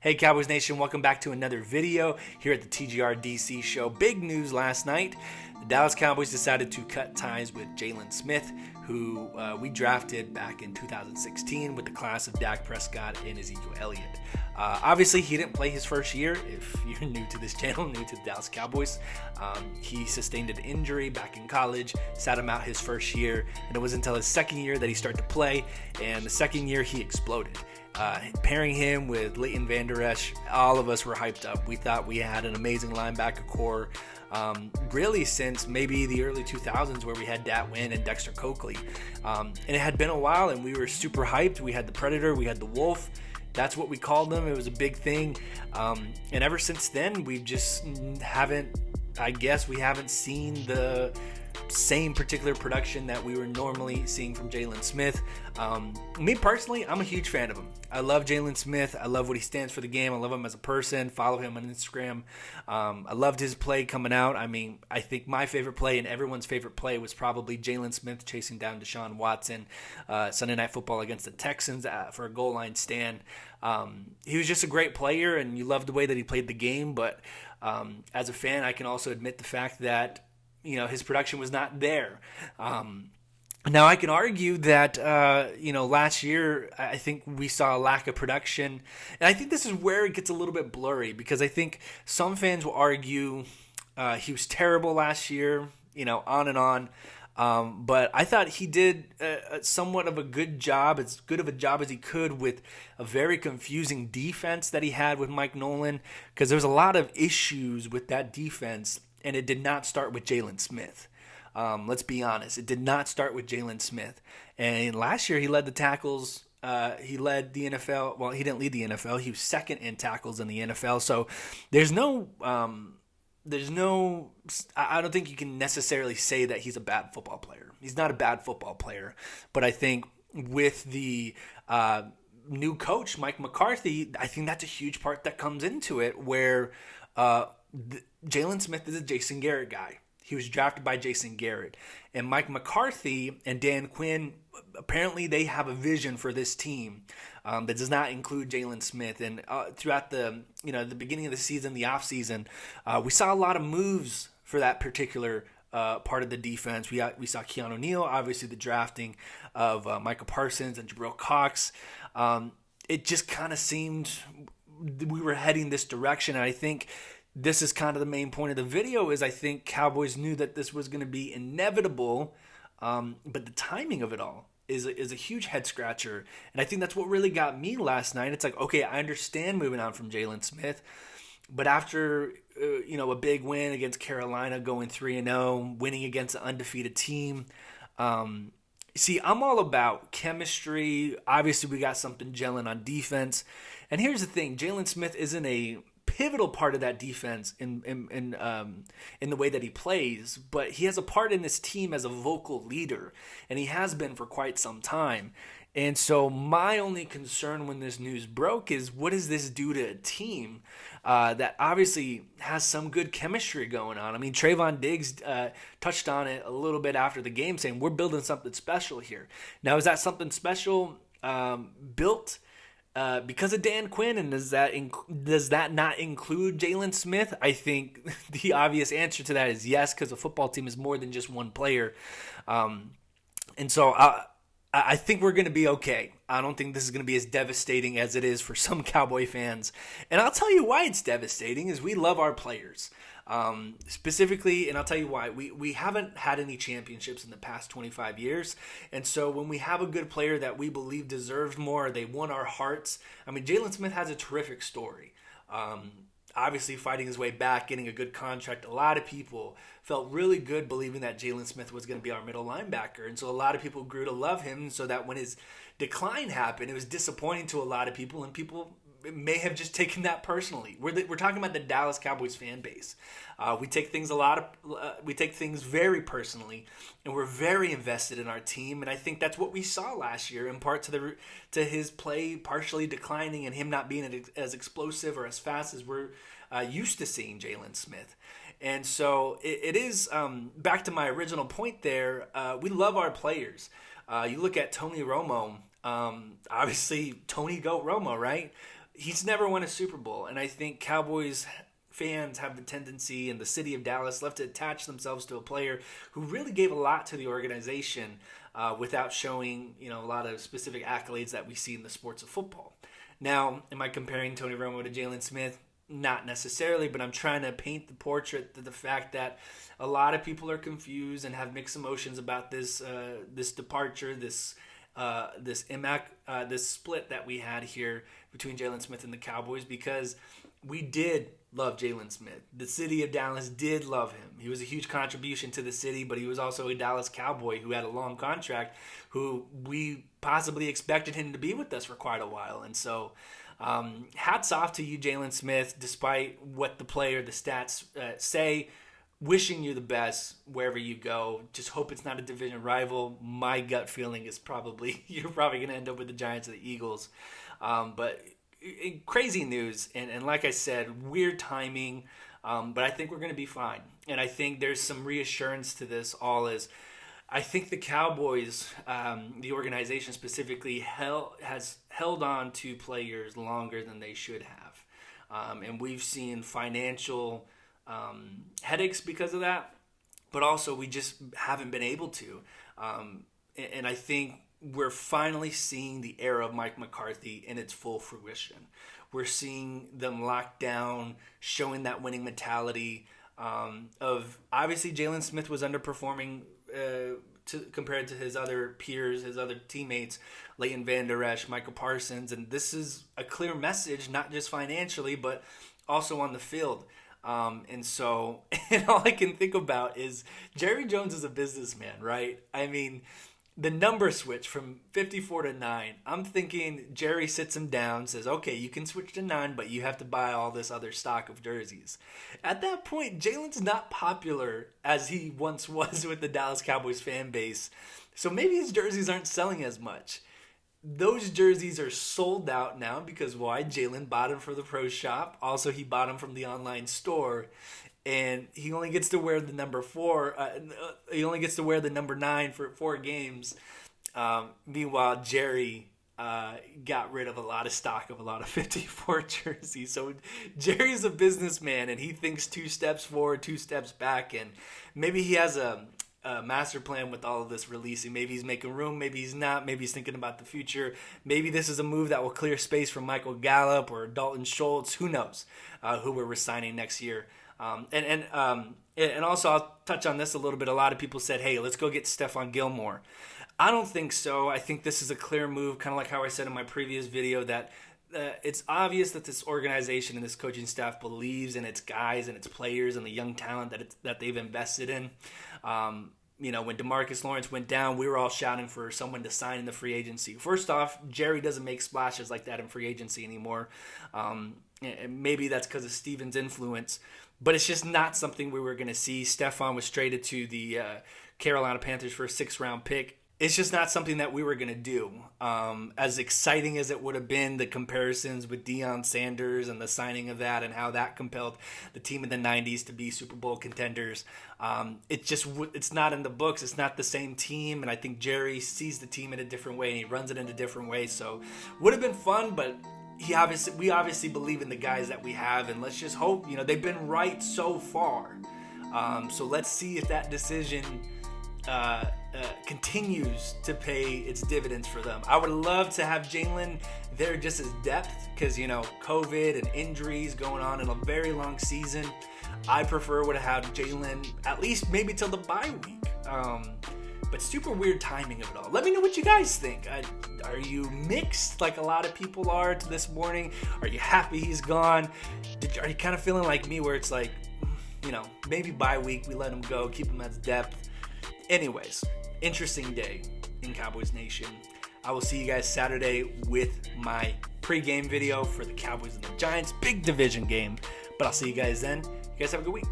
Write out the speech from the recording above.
Hey Cowboys Nation, welcome back to another video here at the TGR DC show. Big news last night. The Dallas Cowboys decided to cut ties with Jaylon Smith, who we drafted back in 2016 with the class of Dak Prescott and Ezekiel Elliott. Obviously, he didn't play his first year. If you're new to this channel, new to the Dallas Cowboys, he sustained an injury back in college, sat him out his first year, and it was until his second year that he started to play, and the second year he exploded. Pairing him with Leighton Vander Esch, all of us were hyped up. We thought we had an amazing linebacker core, really since maybe the early 2000s where we had Dat Wynn and Dexter Coakley. And it had been a while and we were super hyped. We had the Predator, we had the Wolf. That's what we called them. It was a big thing. And ever since then, we just haven't seen the same particular production that we were normally seeing from Jaylon Smith. Me personally, I'm a huge fan of him. I love Jaylon Smith. I love what he stands for the game. I love him as a person. Follow him on Instagram. I loved his play coming out. I mean, I think my favorite play and everyone's favorite play was probably Jaylon Smith chasing down Deshaun Watson Sunday Night Football against the Texans for a goal line stand. He was just a great player, and you loved the way that he played the game. But as a fan, I can also admit the fact that his production was not there. Now, I can argue that, last year, I think we saw a lack of production. And I think this is where it gets a little bit blurry because I think some fans will argue he was terrible last year, on and on. But I thought he did somewhat of a good job, as good of a job as he could with a very confusing defense that he had with Mike Nolan, because there was a lot of issues with that defense, and it did not start with Jaylon Smith. Let's be honest. It did not start with Jaylon Smith. And last year he led the tackles. He led the NFL. Well, he didn't lead the NFL. He was second in tackles in the NFL. So I don't think you can necessarily say that he's a bad football player. He's not a bad football player. But I think with the new coach, Mike McCarthy, I think that's a huge part that comes into it where Jaylon Smith is a Jason Garrett guy. He was drafted by Jason Garrett. And Mike McCarthy and Dan Quinn, apparently they have a vision for this team that does not include Jaylon Smith. And throughout the beginning of the season, the offseason, we saw a lot of moves for that particular part of the defense. We saw Keanu Neal, obviously the drafting of Micah Parsons and Jabril Cox. It just kind of seemed we were heading this direction. And I think this is kind of the main point of the video is I think Cowboys knew that this was going to be inevitable, but the timing of it all is a huge head scratcher. And I think that's what really got me last night. It's like, okay, I understand moving on from Jaylon Smith, but after a big win against Carolina, going 3-0, winning against an undefeated team, see, I'm all about chemistry. Obviously, we got something gelling on defense. And here's the thing, Jaylon Smith isn't a pivotal part of that defense in the way that he plays, but he has a part in this team as a vocal leader, and he has been for quite some time. And so my only concern when this news broke is, what does this do to a team that obviously has some good chemistry going on? I mean, Trayvon Diggs touched on it a little bit after the game, saying we're building something special here. Now, is that something special built because of Dan Quinn, and does that not include Jaylon Smith? I think the obvious answer to that is yes, because a football team is more than just one player. And so I think we're going to be okay. I don't think this is going to be as devastating as it is for some Cowboy fans. And I'll tell you why it's devastating is we love our players. Specifically, and I'll tell you why, we haven't had any championships in the past 25 years. And so when we have a good player that we believe deserves more, they won our hearts. I mean, Jaylon Smith has a terrific story. Obviously fighting his way back, getting a good contract. A lot of people felt really good believing that Jaylon Smith was going to be our middle linebacker. And so a lot of people grew to love him, so that when his decline happened, it was disappointing to a lot of people, and people may have just taken that personally. We're talking about the Dallas Cowboys fan base. We take things very personally, and we're very invested in our team. And I think that's what we saw last year, in part to his play partially declining and him not being as explosive or as fast as we're used to seeing Jaylon Smith. And so it is back to my original point there. We love our players. You look at Tony Romo. Obviously, Tony Goat Romo, right? he's never won a Super Bowl. And I think Cowboys fans have the tendency in the city of Dallas left to attach themselves to a player who really gave a lot to the organization without showing, a lot of specific accolades that we see in the sports of football. Now, am I comparing Tony Romo to Jaylon Smith? Not necessarily, but I'm trying to paint the portrait to the fact that a lot of people are confused and have mixed emotions about this departure, this split that we had here between Jaylon Smith and the Cowboys, because we did love Jaylon Smith. The city of Dallas did love him. He was a huge contribution to the city, but he was also a Dallas Cowboy who had a long contract, who we possibly expected him to be with us for quite a while. And so hats off to you, Jaylon Smith, despite what the stats say. Wishing you the best wherever you go. Just hope it's not a division rival. My gut feeling is you're probably going to end up with the Giants or the Eagles. But crazy news, and like I said, weird timing, but I think we're going to be fine. And I think there's some reassurance to this all is I think the Cowboys, the organization specifically, has held on to players longer than they should have. And we've seen financial headaches because of that, but also we just haven't been able to. And I think we're finally seeing the era of Mike McCarthy in its full fruition. We're seeing them locked down, showing that winning mentality of obviously Jaylon Smith was underperforming compared to his other peers, his other teammates, Leighton Vander Esch, Michael Parsons, and this is a clear message, not just financially, but also on the field. And all I can think about is Jerry Jones is a businessman, right? I mean, the number switch from 54 to 9, I'm thinking Jerry sits him down, says, okay, you can switch to 9, but you have to buy all this other stock of jerseys. At that point, Jaylon's not popular as he once was with the Dallas Cowboys fan base. So maybe his jerseys aren't selling as much. Those jerseys are sold out now because why? Jaylon bought them for the pro shop. Also, he bought them from the online store. And he only gets to wear the number 4. He only gets to wear the number 9 for 4 games. Meanwhile, Jerry got rid of a lot of stock of a lot of 54 jerseys. So Jerry's a businessman, and he thinks 2 steps forward, 2 steps back. And maybe he has a master plan with all of this releasing. Maybe he's making room, maybe he's not, maybe he's thinking about the future. Maybe this is a move that will clear space for Michael Gallup or Dalton Schultz. Who knows who we're resigning next year. And also I'll touch on this a little bit. A lot of people said, hey, let's go get Stephon Gilmore. I don't think so. I think this is a clear move, kind of like how I said in my previous video, that it's obvious that this organization and this coaching staff believes in its guys and its players and the young talent that they've invested in. When DeMarcus Lawrence went down, we were all shouting for someone to sign in the free agency. First off, Jerry doesn't make splashes like that in free agency anymore. And maybe that's because of Steven's influence, but it's just not something we were going to see. Stephon was traded to the Carolina Panthers for a 6th-round pick. It's just not something that we were going to do. As exciting as it would have been, the comparisons with Deion Sanders and the signing of that and how that compelled the team in the 90s to be Super Bowl contenders, it's not in the books. It's not the same team, and I think Jerry sees the team in a different way, and he runs it in a different way. So would have been fun, but we obviously believe in the guys that we have, and let's just hope, they've been right so far. So let's see if that decision continues to pay its dividends for them. I would love to have Jaylon there just as depth because, COVID and injuries going on in a very long season. I prefer would have Jaylon at least maybe till the bye week. But super weird timing of it all. Let me know what you guys think. Are you mixed like a lot of people are to this morning? Are you happy he's gone? Are you kind of feeling like me where it's like, maybe bye week, we let him go, keep him as depth? Anyways, interesting day in Cowboys Nation. I will see you guys Saturday with my pregame video for the Cowboys and the Giants. Big division game. But I'll see you guys then. You guys have a good week.